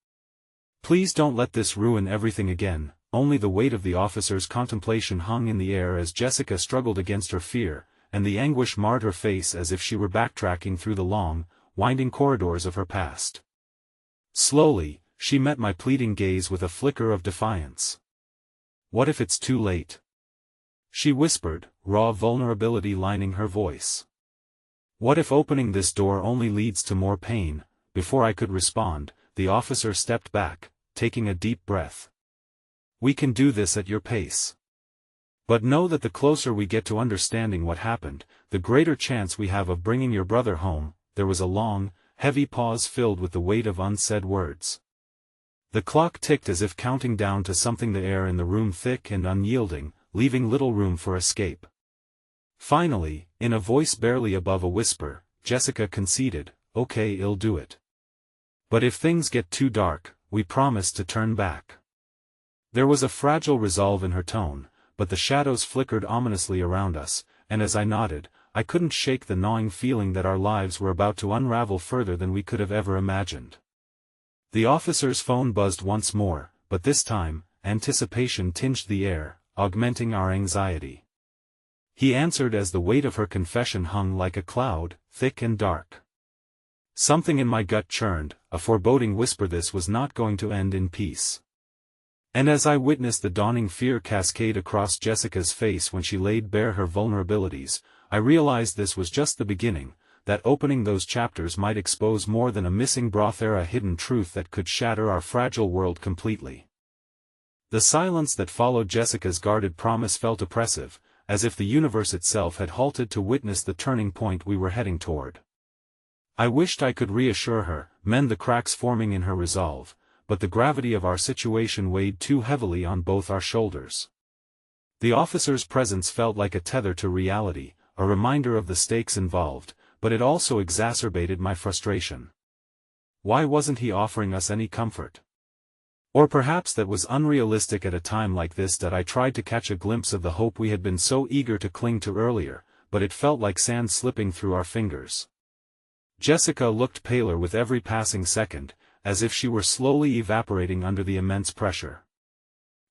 Please don't let this ruin everything again. Only the weight of the officer's contemplation hung in the air as Jessica struggled against her fear, and the anguish marred her face as if she were backtracking through the long, winding corridors of her past. Slowly, she met my pleading gaze with a flicker of defiance. What if it's too late? She whispered, raw vulnerability lining her voice. What if opening this door only leads to more pain? Before I could respond, the officer stepped back, taking a deep breath. We can do this at your pace. But know that the closer we get to understanding what happened, the greater chance we have of bringing your brother home. There was a long, heavy pause filled with the weight of unsaid words. The clock ticked as if counting down to something, the air in the room thick and unyielding, leaving little room for escape. Finally, in a voice barely above a whisper, Jessica conceded, okay, I'll do it. But if things get too dark, we promise to turn back. There was a fragile resolve in her tone, but the shadows flickered ominously around us, and as I nodded, I couldn't shake the gnawing feeling that our lives were about to unravel further than we could have ever imagined. The officer's phone buzzed once more, but this time, anticipation tinged the air, augmenting our anxiety. He answered as the weight of her confession hung like a cloud, thick and dark. Something in my gut churned, a foreboding whisper this was not going to end in peace. And as I witnessed the dawning fear cascade across Jessica's face when she laid bare her vulnerabilities, I realized this was just the beginning, that opening those chapters might expose more than a missing broth, a hidden truth that could shatter our fragile world completely. The silence that followed Jessica's guarded promise felt oppressive, as if the universe itself had halted to witness the turning point we were heading toward. I wished I could reassure her, mend the cracks forming in her resolve, but the gravity of our situation weighed too heavily on both our shoulders. The officer's presence felt like a tether to reality, a reminder of the stakes involved, but it also exacerbated my frustration. Why wasn't he offering us any comfort? Or perhaps that was unrealistic at a time like this, that I tried to catch a glimpse of the hope we had been so eager to cling to earlier, but it felt like sand slipping through our fingers. Jessica looked paler with every passing second, as if she were slowly evaporating under the immense pressure.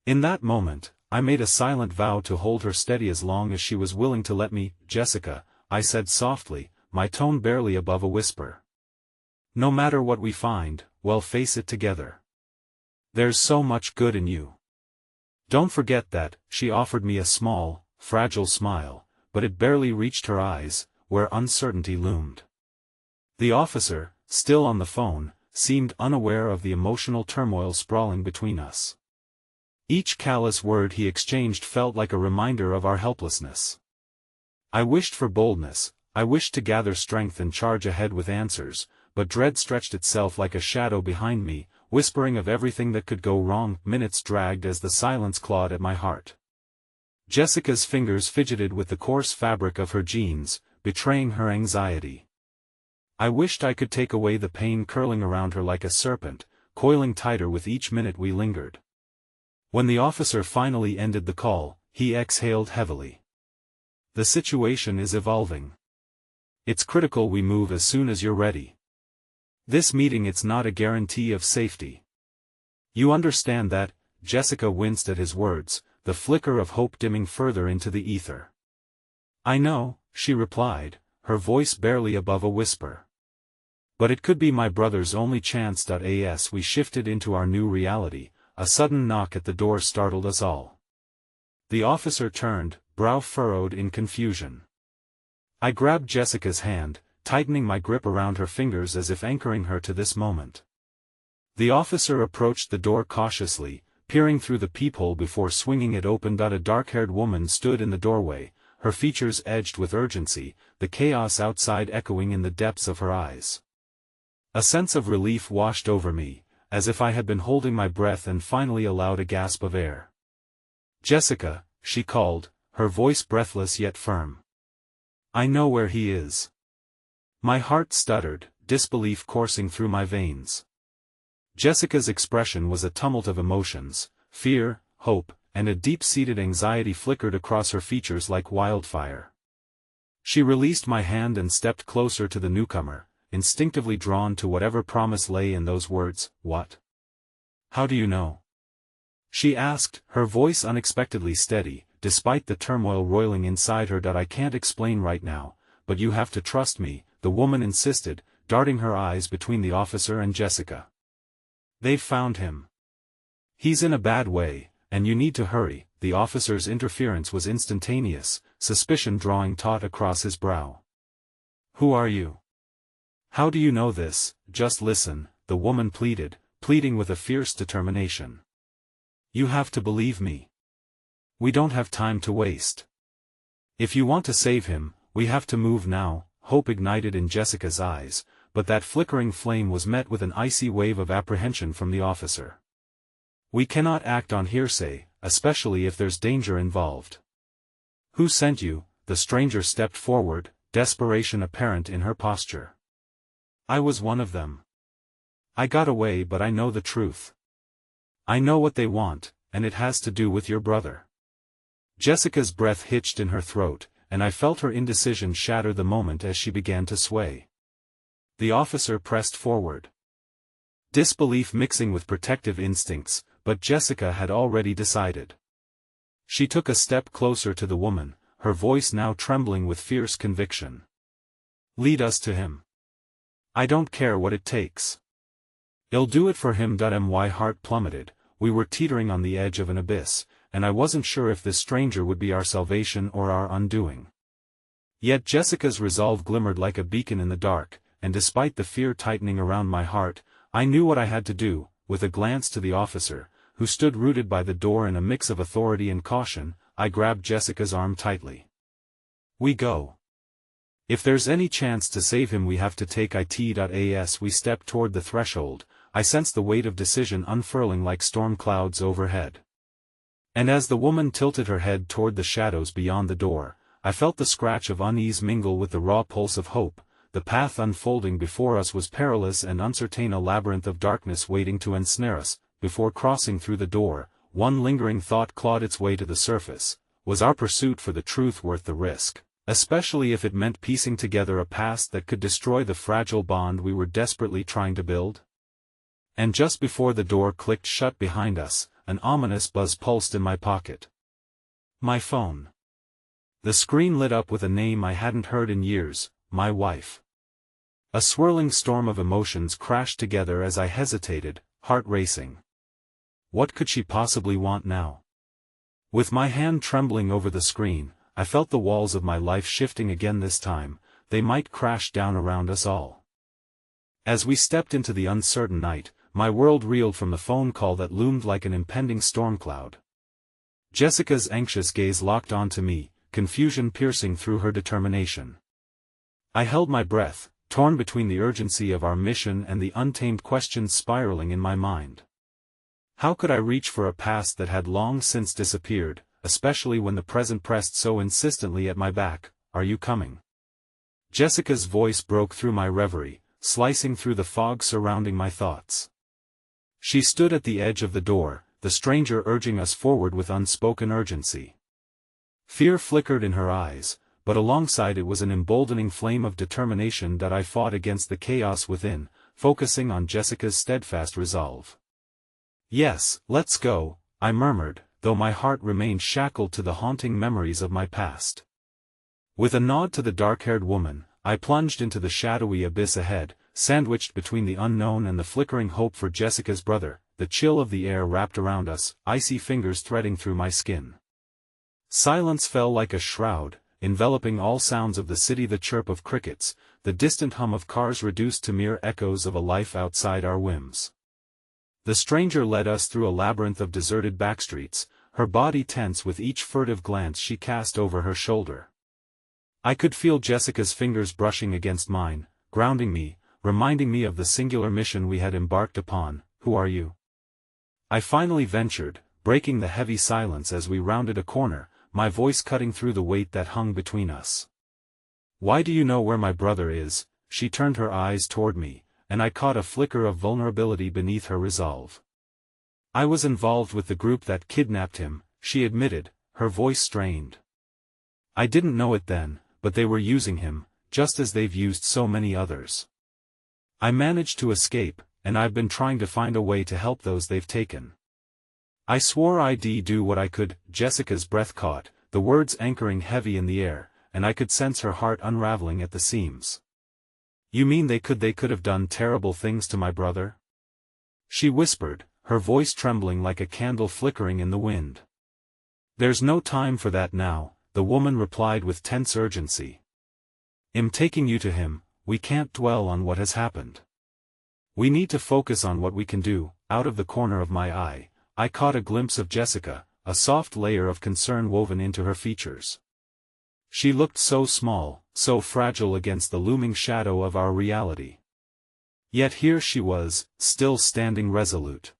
In that moment, I made a silent vow to hold her steady as long as she was willing to let me. Jessica, I said softly, my tone barely above a whisper. No matter what we find, we'll face it together. There's so much good in you. Don't forget that. She offered me a small, fragile smile, but it barely reached her eyes, where uncertainty loomed. The officer, still on the phone, seemed unaware of the emotional turmoil sprawling between us. Each callous word he exchanged felt like a reminder of our helplessness. I wished for boldness, I wished to gather strength and charge ahead with answers, but dread stretched itself like a shadow behind me, whispering of everything that could go wrong. Minutes dragged as the silence clawed at my heart. Jessica's fingers fidgeted with the coarse fabric of her jeans, betraying her anxiety. I wished I could take away the pain curling around her like a serpent, coiling tighter with each minute we lingered. When the officer finally ended the call, he exhaled heavily. The situation is evolving. It's critical we move as soon as you're ready. This meeting, it's not a guarantee of safety. You understand that? Jessica winced at his words, the flicker of hope dimming further into the ether. I know, she replied, her voice barely above a whisper. But it could be my brother's only chance. As we shifted into our new reality, a sudden knock at the door startled us all. The officer turned, brow furrowed in confusion. I grabbed Jessica's hand, tightening my grip around her fingers as if anchoring her to this moment. The officer approached the door cautiously, peering through the peephole before swinging it open. A dark-haired woman stood in the doorway, her features edged with urgency, the chaos outside echoing in the depths of her eyes. A sense of relief washed over me, as if I had been holding my breath and finally allowed a gasp of air. "Jessica," she called, her voice breathless yet firm. "I know where he is." My heart stuttered, disbelief coursing through my veins. Jessica's expression was a tumult of emotions. Fear, hope, and a deep-seated anxiety flickered across her features like wildfire. She released my hand and stepped closer to the newcomer, instinctively drawn to whatever promise lay in those words. "What? How do you know?" she asked, her voice unexpectedly steady, despite the turmoil roiling inside her. "I can't explain right now, but you have to trust me," the woman insisted, darting her eyes between the officer and Jessica. "They've found him. He's in a bad way, and you need to hurry." The officer's interference was instantaneous, suspicion drawing taut across his brow. "Who are you? How do you know this?" "Just listen," the woman pleaded, pleading with a fierce determination. "You have to believe me. We don't have time to waste. If you want to save him, we have to move now." Hope ignited in Jessica's eyes, but that flickering flame was met with an icy wave of apprehension from the officer. "We cannot act on hearsay, especially if there's danger involved." "Who sent you?" The stranger stepped forward, desperation apparent in her posture. "I was one of them. I got away, but I know the truth. I know what they want, and it has to do with your brother." Jessica's breath hitched in her throat, and I felt her indecision shatter the moment as she began to sway. The officer pressed forward, disbelief mixing with protective instincts, but Jessica had already decided. She took a step closer to the woman, her voice now trembling with fierce conviction. "Lead us to him. I don't care what it takes. I'll do it for him." My heart plummeted. We were teetering on the edge of an abyss, and I wasn't sure if this stranger would be our salvation or our undoing. Yet Jessica's resolve glimmered like a beacon in the dark, and despite the fear tightening around my heart, I knew what I had to do. With a glance to the officer, who stood rooted by the door in a mix of authority and caution, I grabbed Jessica's arm tightly. "We go. If there's any chance to save him, we have to take it." As we stepped toward the threshold, I sensed the weight of decision unfurling like storm clouds overhead. And as the woman tilted her head toward the shadows beyond the door, I felt the scratch of unease mingle with the raw pulse of hope. The path unfolding before us was perilous and uncertain, a labyrinth of darkness waiting to ensnare us. Before crossing through the door, one lingering thought clawed its way to the surface. Was our pursuit for the truth worth the risk, especially if it meant piecing together a past that could destroy the fragile bond we were desperately trying to build? And just before the door clicked shut behind us, an ominous buzz pulsed in my pocket. My phone. The screen lit up with a name I hadn't heard in years: my wife. A swirling storm of emotions crashed together as I hesitated, heart racing. What could she possibly want now? With my hand trembling over the screen, I felt the walls of my life shifting again. This time, they might crash down around us all. As we stepped into the uncertain night, my world reeled from the phone call that loomed like an impending storm cloud. Jessica's anxious gaze locked onto me, confusion piercing through her determination. I held my breath, torn between the urgency of our mission and the untamed questions spiraling in my mind. How could I reach for a past that had long since disappeared, especially when the present pressed so insistently at my back? "Are you coming?" Jessica's voice broke through my reverie, slicing through the fog surrounding my thoughts. She stood at the edge of the door, the stranger urging us forward with unspoken urgency. Fear flickered in her eyes, but alongside it was an emboldening flame of determination that I fought against the chaos within, focusing on Jessica's steadfast resolve. "Yes, let's go," I murmured, though my heart remained shackled to the haunting memories of my past. With a nod to the dark-haired woman, I plunged into the shadowy abyss ahead, sandwiched between the unknown and the flickering hope for Jessica's brother. The chill of the air wrapped around us, icy fingers threading through my skin. Silence fell like a shroud, enveloping all sounds of the city, the chirp of crickets, the distant hum of cars reduced to mere echoes of a life outside our whims. The stranger led us through a labyrinth of deserted backstreets, her body tense with each furtive glance she cast over her shoulder. I could feel Jessica's fingers brushing against mine, grounding me, reminding me of the singular mission we had embarked upon. "Who are you?" I finally ventured, breaking the heavy silence as we rounded a corner, my voice cutting through the weight that hung between us. "Why do you know where my brother is?" She turned her eyes toward me, and I caught a flicker of vulnerability beneath her resolve. "I was involved with the group that kidnapped him," she admitted, her voice strained. "I didn't know it then, but they were using him, just as they've used so many others. I managed to escape, and I've been trying to find a way to help those they've taken." I swore I'd do what I could. Jessica's breath caught, the words anchoring heavy in the air, and I could sense her heart unraveling at the seams. "You mean they could have done terrible things to my brother?" she whispered, her voice trembling like a candle flickering in the wind. "There's no time for that now," the woman replied with tense urgency. "I'm taking you to him. We can't dwell on what has happened. We need to focus on what we can do." Out of the corner of my eye, I caught a glimpse of Jessica, a soft layer of concern woven into her features. She looked so small, so fragile against the looming shadow of our reality. Yet here she was, still standing resolute.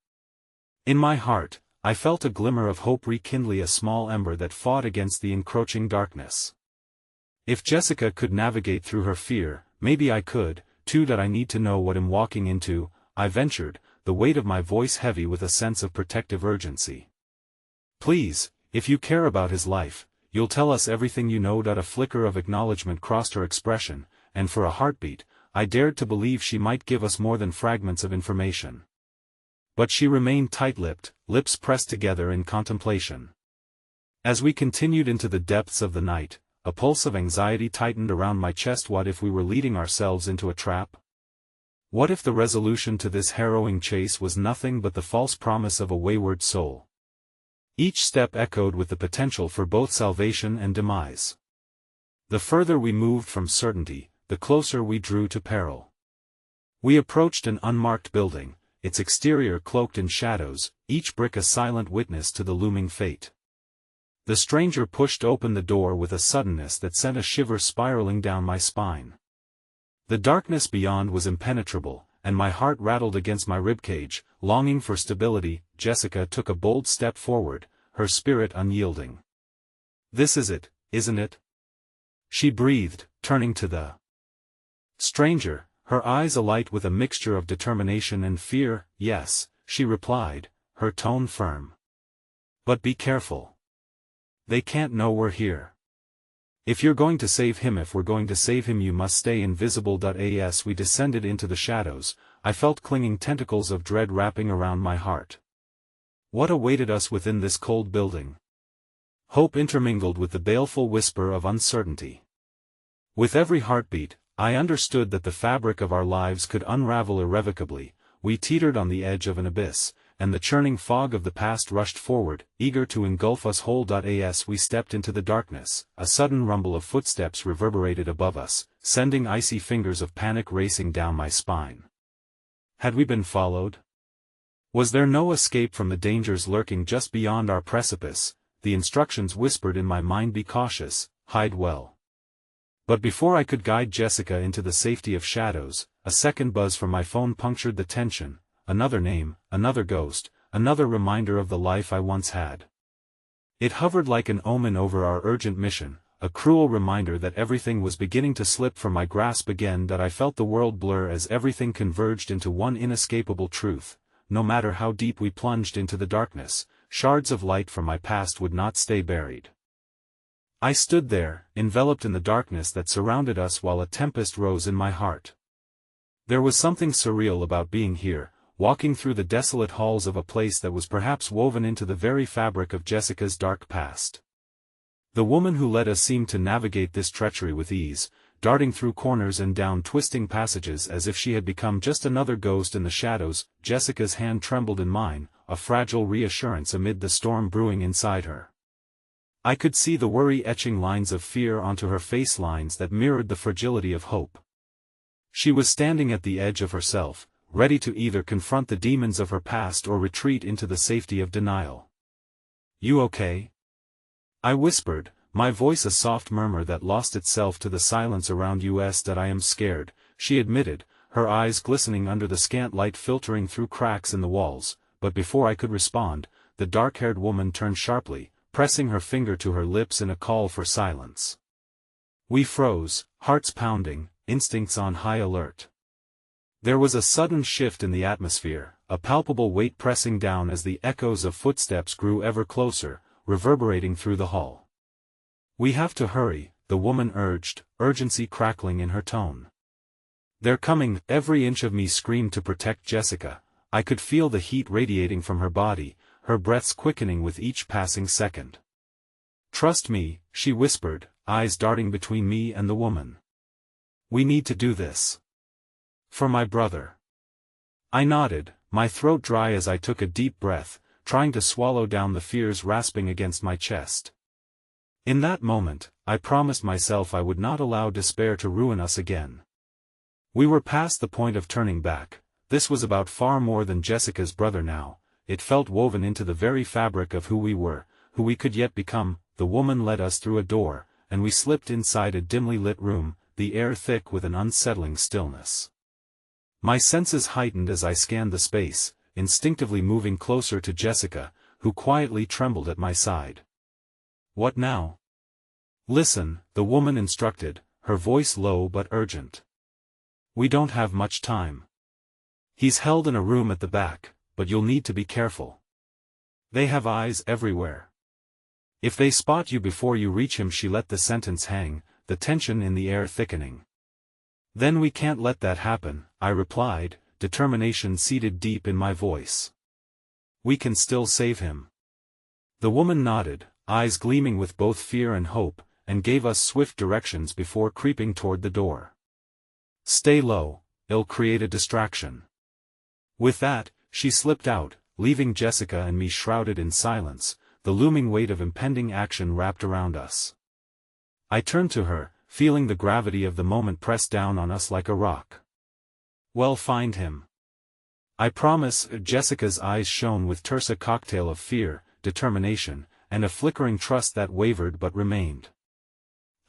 In my heart, I felt a glimmer of hope rekindle a small ember that fought against the encroaching darkness. If Jessica could navigate through her fear, maybe I could, too. "That I need to know what I'm walking into," I ventured, the weight of my voice heavy with a sense of protective urgency. "Please, if you care about his life, you'll tell us everything you know." A flicker of acknowledgement crossed her expression, and for a heartbeat, I dared to believe she might give us more than fragments of information. But she remained tight-lipped, lips pressed together in contemplation. As we continued into the depths of the night, a pulse of anxiety tightened around my chest. What if we were leading ourselves into a trap? What if the resolution to this harrowing chase was nothing but the false promise of a wayward soul? Each step echoed with the potential for both salvation and demise. The further we moved from certainty, the closer we drew to peril. We approached an unmarked building, its exterior cloaked in shadows, each brick a silent witness to the looming fate. The stranger pushed open the door with a suddenness that sent a shiver spiraling down my spine. The darkness beyond was impenetrable, and my heart rattled against my ribcage, longing for stability. Jessica took a bold step forward, her spirit unyielding. "This is it, isn't it?" she breathed, turning to the stranger, her eyes alight with a mixture of determination and fear. "Yes," she replied, her tone firm. "But be careful. They can't know we're here. If you're going to save him, if we're going to save him, you must stay invisible." As we descended into the shadows, I felt clinging tentacles of dread wrapping around my heart. What awaited us within this cold building? Hope intermingled with the baleful whisper of uncertainty. With every heartbeat, I understood that the fabric of our lives could unravel irrevocably. We teetered on the edge of an abyss, and the churning fog of the past rushed forward, eager to engulf us whole. As we stepped into the darkness, a sudden rumble of footsteps reverberated above us, sending icy fingers of panic racing down my spine. Had we been followed? Was there no escape from the dangers lurking just beyond our precipice? The instructions whispered in my mind: "Be cautious, hide well." But before I could guide Jessica into the safety of shadows, a second buzz from my phone punctured the tension. Another name, another ghost, another reminder of the life I once had. It hovered like an omen over our urgent mission, a cruel reminder that everything was beginning to slip from my grasp again. That I felt the world blur as everything converged into one inescapable truth: no matter how deep we plunged into the darkness, shards of light from my past would not stay buried. I stood there, enveloped in the darkness that surrounded us while a tempest rose in my heart. There was something surreal about being here, walking through the desolate halls of a place that was perhaps woven into the very fabric of Jessica's dark past. The woman who led us seemed to navigate this treachery with ease, darting through corners and down twisting passages as if she had become just another ghost in the shadows. Jessica's hand trembled in mine, a fragile reassurance amid the storm brewing inside her. I could see the worry etching lines of fear onto her face, lines that mirrored the fragility of hope. She was standing at the edge of herself, ready to either confront the demons of her past or retreat into the safety of denial. "You okay?" I whispered, my voice a soft murmur that lost itself to the silence around us. "That I am scared," she admitted, her eyes glistening under the scant light filtering through cracks in the walls, but before I could respond, the dark-haired woman turned sharply, pressing her finger to her lips in a call for silence. We froze, hearts pounding, instincts on high alert. There was a sudden shift in the atmosphere, a palpable weight pressing down as the echoes of footsteps grew ever closer, reverberating through the hall. "We have to hurry," the woman urged, urgency crackling in her tone. "They're coming," every inch of me screamed to protect Jessica. I could feel the heat radiating from her body, her breaths quickening with each passing second. "Trust me," she whispered, eyes darting between me and the woman. "We need to do this. For my brother." I nodded, my throat dry as I took a deep breath, trying to swallow down the fears rasping against my chest. In that moment, I promised myself I would not allow despair to ruin us again. We were past the point of turning back. This was about far more than Jessica's brother now. It felt woven into the very fabric of who we were, who we could yet become. The woman led us through a door, and we slipped inside a dimly lit room, the air thick with an unsettling stillness. My senses heightened as I scanned the space, instinctively moving closer to Jessica, who quietly trembled at my side. "What now?" "Listen," the woman instructed, her voice low but urgent. "We don't have much time. He's held in a room at the back, but you'll need to be careful. They have eyes everywhere. If they spot you before you reach him." She let the sentence hang, the tension in the air thickening. "Then we can't let that happen," I replied, determination seated deep in my voice. "We can still save him." The woman nodded, eyes gleaming with both fear and hope, and gave us swift directions before creeping toward the door. "Stay low, it'll create a distraction." With that, she slipped out, leaving Jessica and me shrouded in silence, the looming weight of impending action wrapped around us. I turned to her, feeling the gravity of the moment press down on us like a rock. "Well, find him. I promise." Jessica's eyes shone with terse, a cocktail of fear, determination, and a flickering trust that wavered but remained.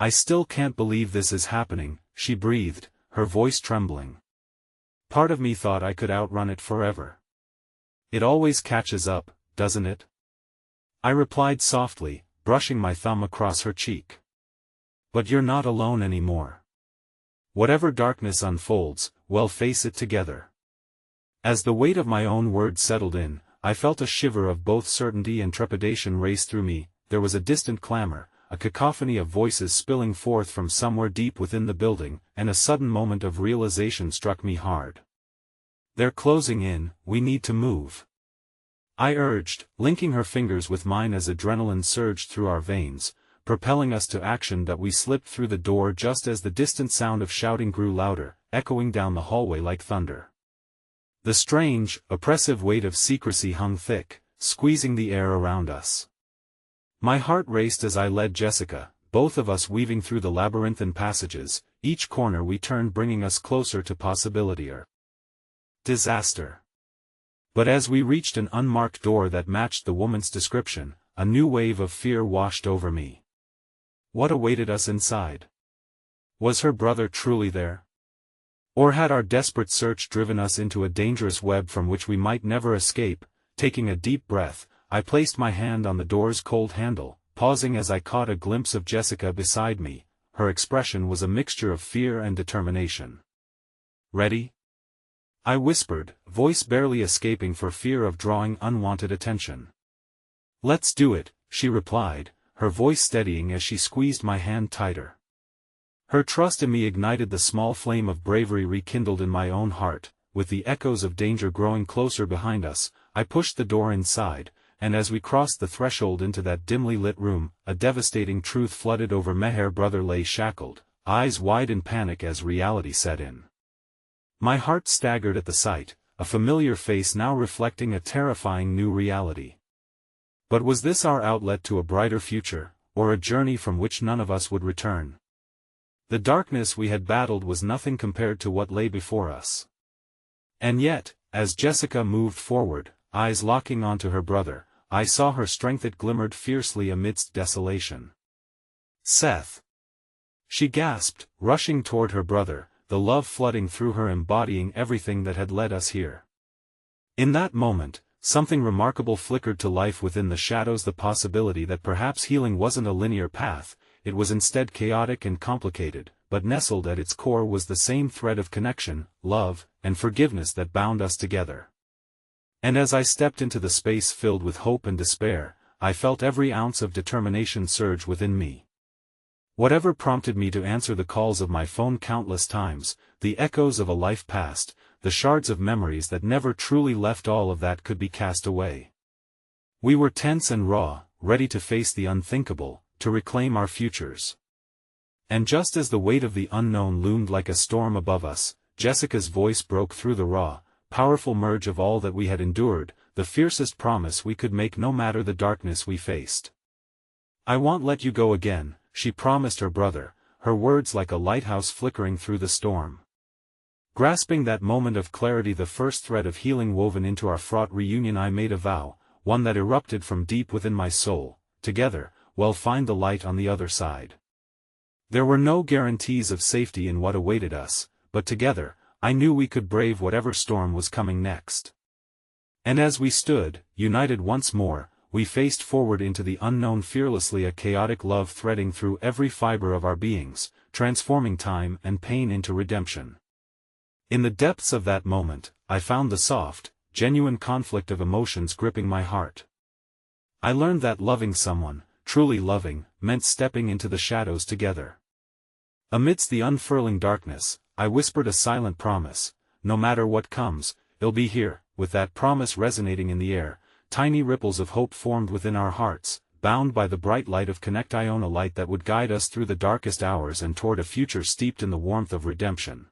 "I still can't believe this is happening," she breathed, her voice trembling. "Part of me thought I could outrun it forever. It always catches up, doesn't it?" I replied softly, brushing my thumb across her cheek. "But you're not alone anymore. Whatever darkness unfolds, we'll face it together." As the weight of my own words settled in, I felt a shiver of both certainty and trepidation race through me. There was a distant clamor, a cacophony of voices spilling forth from somewhere deep within the building, and a sudden moment of realization struck me hard. "They're closing in, we need to move," I urged, linking her fingers with mine as adrenaline surged through our veins, propelling us to action. That we slipped through the door just as the distant sound of shouting grew louder, echoing down the hallway like thunder. The strange, oppressive weight of secrecy hung thick, squeezing the air around us. My heart raced as I led Jessica, both of us weaving through the labyrinthine passages, each corner we turned bringing us closer to possibility or disaster. But as we reached an unmarked door that matched the woman's description, a new wave of fear washed over me. What awaited us inside? Was her brother truly there? Or had our desperate search driven us into a dangerous web from which we might never escape? Taking a deep breath, I placed my hand on the door's cold handle, pausing as I caught a glimpse of Jessica beside me. Her expression was a mixture of fear and determination. "Ready?" I whispered, voice barely escaping for fear of drawing unwanted attention. "Let's do it," she replied, her voice steadying as she squeezed my hand tighter. Her trust in me ignited the small flame of bravery rekindled in my own heart. With the echoes of danger growing closer behind us, I pushed the door inside, and as we crossed the threshold into that dimly lit room, a devastating truth flooded over me. Her brother lay shackled, eyes wide in panic as reality set in. My heart staggered at the sight, a familiar face now reflecting a terrifying new reality. But was this our outlet to a brighter future, or a journey from which none of us would return? The darkness we had battled was nothing compared to what lay before us. And yet, as Jessica moved forward, eyes locking onto her brother, I saw her strength. It glimmered fiercely amidst desolation. "Seth!" she gasped, rushing toward her brother, the love flooding through her, embodying everything that had led us here. In that moment, something remarkable flickered to life within the shadows, the possibility that perhaps healing wasn't a linear path, it was instead chaotic and complicated, but nestled at its core was the same thread of connection, love, and forgiveness that bound us together. And as I stepped into the space filled with hope and despair, I felt every ounce of determination surge within me. Whatever prompted me to answer the calls of my phone countless times, the echoes of a life past, the shards of memories that never truly left, all of that could be cast away. We were tense and raw, ready to face the unthinkable, to reclaim our futures. And just as the weight of the unknown loomed like a storm above us, Jessica's voice broke through the raw, powerful merge of all that we had endured, the fiercest promise we could make no matter the darkness we faced. "I won't let you go again," she promised her brother, her words like a lighthouse flickering through the storm. Grasping that moment of clarity, the first thread of healing woven into our fraught reunion, I made a vow, one that erupted from deep within my soul: together, we'll find the light on the other side. There were no guarantees of safety in what awaited us, but together, I knew we could brave whatever storm was coming next. And as we stood, united once more, we faced forward into the unknown fearlessly, a chaotic love threading through every fiber of our beings, transforming time and pain into redemption. In the depths of that moment, I found the soft, genuine conflict of emotions gripping my heart. I learned that loving someone, truly loving, meant stepping into the shadows together. Amidst the unfurling darkness, I whispered a silent promise: no matter what comes, it'll be here. With that promise resonating in the air, tiny ripples of hope formed within our hearts, bound by the bright light of connect, a light that would guide us through the darkest hours and toward a future steeped in the warmth of redemption.